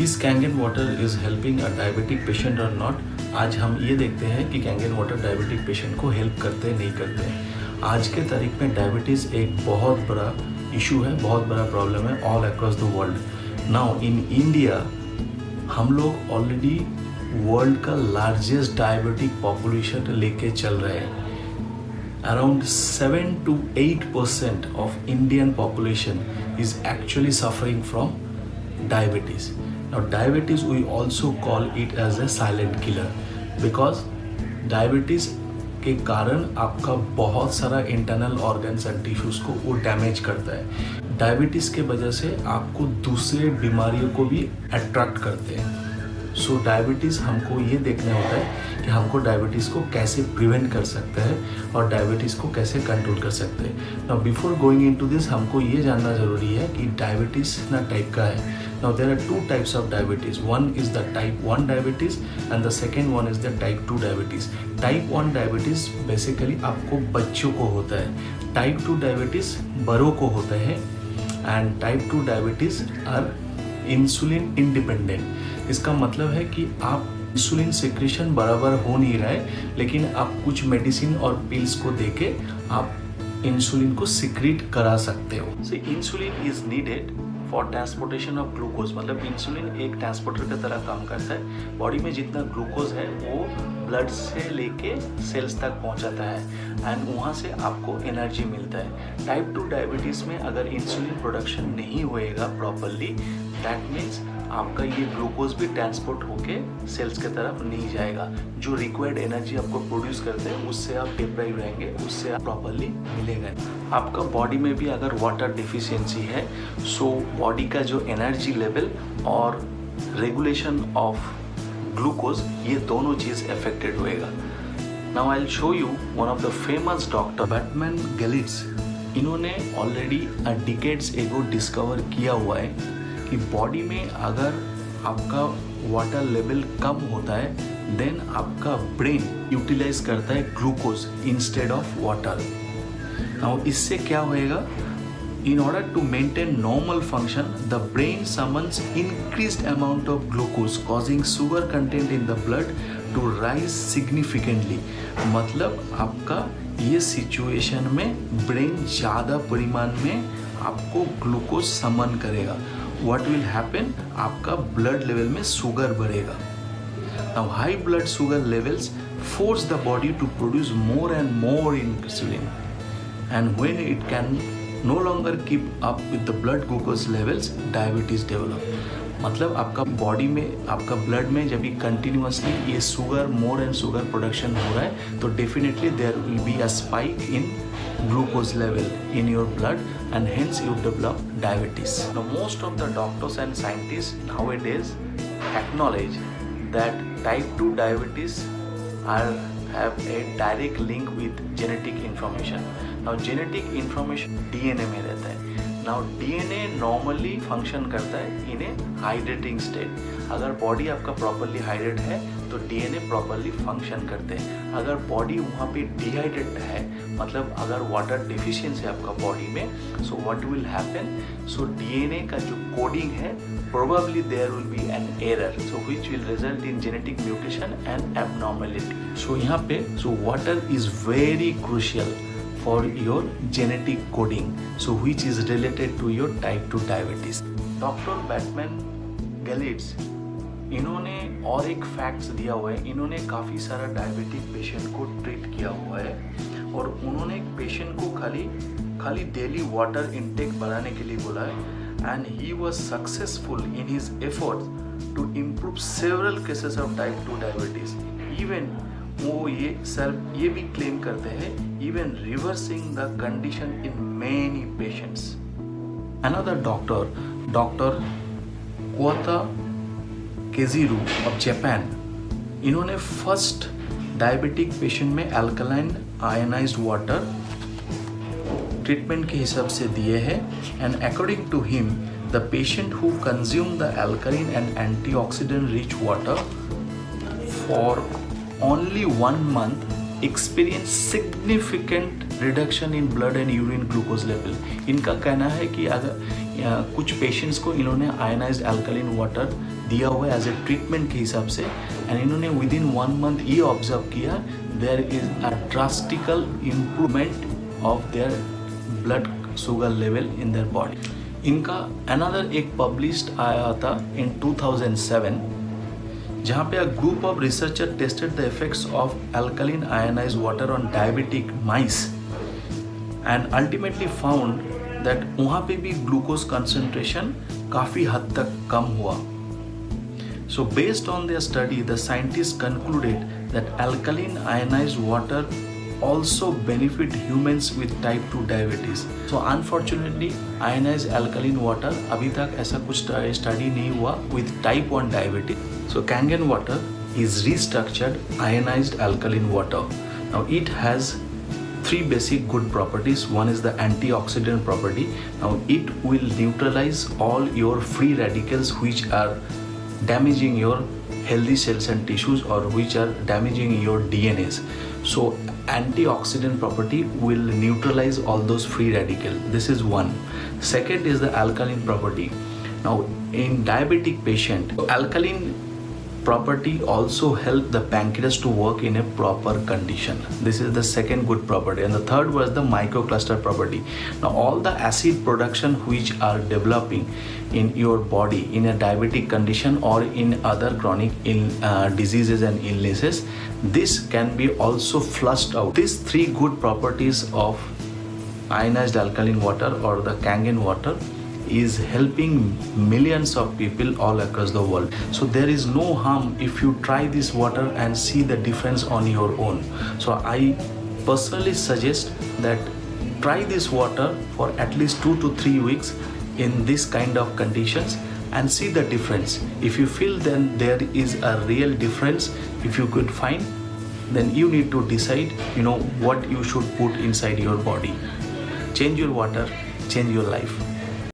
Is Kangen water is helping a diabetic patient और not? आज हम ये देखते हैं कि कैंगन वाटर डायबिटिक पेशेंट को हेल्प करते हैं नहीं करते हैं। आज के तारीख में डायबिटीज़ एक बहुत बड़ा इशू है, बहुत बड़ा प्रॉब्लम है all across the world. Now in India हम लोग ऑलरेडी वर्ल्ड का लार्जेस्ट डायबिटिक पॉपुलेशन लेके चल रहे हैं। Around 7 to 8% of Indian population is actually suffering from diabetes. Now diabetes we also call it as a silent killer because diabetes के कारण आपका बहुत सारा इंटरनल ऑर्गन्स एंड टिश्यूज को वो डैमेज करता है। डायबिटीज के वजह से आपको दूसरे बीमारियों को भी अट्रैक्ट करते हैं। सो डायबिटीज़ हमको ये देखना होता है कि हमको डायबिटीज़ को कैसे प्रिवेंट कर सकते हैं और डायबिटीज़ को कैसे कंट्रोल कर सकते हैं। Now before going into this हमको ये जानना ज़रूरी है कि डायबिटीज़ कितना टाइप का है। Now there are 2 types of diabetes. One is the type 1 diabetes and the second one is the type 2 diabetes. Type 1 diabetes basically आपको बच्चों को होता है, टाइप 2 डायबिटीज़ बड़ों को होता है and type 2 diabetes are insulin independent. इसका मतलब है कि आप इंसुलिन सिक्रेशन बराबर हो नहीं रहा है, लेकिन आप कुछ मेडिसिन और पिल्स को देके आप इंसुलिन को सिक्रेट करा सकते हो। So insulin is needed for transportation of glucose. मतलब इंसुलिन एक ट्रांसपोर्टर की तरह काम करता है। बॉडी में जितना ग्लूकोज है वो ब्लड से लेके सेल्स तक पहुंचाता है एंड वहाँ से आपको एनर्जी मिलता है। टाइप 2 डायबिटीज़ में अगर इंसुलिन प्रोडक्शन नहीं होएगा प्रॉपरली, दैट मीन्स आपका ये ग्लूकोज भी ट्रांसपोर्ट होके सेल्स के तरफ नहीं जाएगा। जो रिक्वायर्ड एनर्जी आपको प्रोड्यूस करते हैं उससे आप डिप्राइव रहेंगे, उससे आप प्रॉपरली मिलेगा। आपका बॉडी में भी अगर वाटर डिफिशियंसी है, सो बॉडी का जो एनर्जी लेवल और रेगुलेशन ऑफ ग्लूकोज, ये दोनों चीज़ अफेक्टेड होएगा। Now I will show you one of the famous doctor Batmanghelidj. इन्होंने ऑलरेडी डिकेड्स एगो डिस्कवर किया हुआ है कि बॉडी में अगर आपका वाटर लेवल कम होता है देन आपका ब्रेन यूटिलाइज करता है glucose instead of water. Now इससे क्या होएगा? In order to maintain normal function, the brain summons increased amount of glucose, causing sugar content in the blood to rise significantly. मतलब आपका ये सिचुएशन में ब्रेन ज़्यादा परिमाण में आपको ग्लूकोज समन करेगा। What will happen? आपका ब्लड लेवल में शुगर बढ़ेगा। Now high blood sugar levels force the body to produce more and more insulin, and when it can no longer keep up with the blood glucose levels, diabetes develop. मतलब आपका body में, आपका blood में जब भी continuously ये sugar more and sugar production हो रहा है तो definitely there will be a spike in glucose level in your blood and hence you develop diabetes. Now most of the doctors and scientists nowadays acknowledge that type 2 diabetes have a direct link with genetic information. Now genetic information DNA में रहता है। Now DNA normally function करता है in a hydrating state. अगर body आपका properly hydrate है तो DNA properly function करते हैं। अगर बॉडी वहाँ पे डिहाइड्रेट है, मतलब अगर वाटर डिफिशियंसी है आपका बॉडी में, so what will happen? So DNA का जो कोडिंग है probably there will be an error, so which will result in genetic mutation and abnormality. So यहाँ पे water is very crucial for your genetic coding, so which is related to your type 2 diabetes. Dr. Batman गेलिट्स इन्होंने और एक facts दिया हुआ है। इन्होंने काफ़ी सारा डायबिटिक पेशेंट को ट्रीट किया हुआ है और उन्होंने एक पेशेंट को खाली डेली वाटर इनटेक बढ़ाने के लिए बोला है and he was successful in his efforts to improve several cases of type 2 diabetes. Even वो ये भी क्लेम करते हैं even reversing the condition in many patients. Another doctor कोता केजिरू ऑफ जापान, इन्होंने फर्स्ट डायबिटिक पेशेंट में अल्कलाइन आयनाइज्ड वाटर ट्रीटमेंट के हिसाब से दिए हैं and according to him the patient who consume the alkaline and antioxidant rich water for only 1 month experience significant reduction in blood and urine glucose level. इनका कहना है कि अगर कुछ पेशेंट्स को इन्होंने आयनाइज्ड अल्कलाइन वाटर दिया हुआ है एज ए ट्रीटमेंट के हिसाब से, एंड इन्होंने विद इन 1 मंथ ये ऑब्जर्व किया there is a drastical improvement of their blood sugar level in their body. इनका अनदर एक पब्लिश्ड आया था इन 2007, जहाँ पे a group of researcher tested the effects of alkaline ionised water on diabetic mice and ultimately found that वहाँ पे भी glucose concentration काफ़ी हद तक कम हुआ। So based on their study, the scientists concluded that alkaline ionized water also benefit humans with type 2 diabetes. So unfortunately, ionized alkaline water अभी तक ऐसा कुछ स्टडी नहीं हुआ with type 1 diabetes. So Kangen water is restructured ionized alkaline water. Now it has 3 basic good properties. One is the antioxidant property. Now it will neutralize all your free radicals which are damaging your healthy cells and tissues or which are damaging your DNAs. So antioxidant property will neutralize all those free radicals. This is one. Second is the alkaline property. Now in diabetic patient, alkaline property also help the pancreas to work in a proper condition. This is the second good property. And the third was the microcluster property. Now all the acid production which are developing in your body in a diabetic condition or in other chronic diseases and illnesses, this can be also flushed out. These 3 good properties of ionized alkaline water or the Kangen water is helping millions of people all across the world. So there is no harm if you try this water and see the difference on your own. So I personally suggest that try this water for at least 2 to 3 weeks in this kind of conditions and see the difference. If you feel then there is a real difference, if you could find, then you need to decide, what you should put inside your body. Change your water, change your life.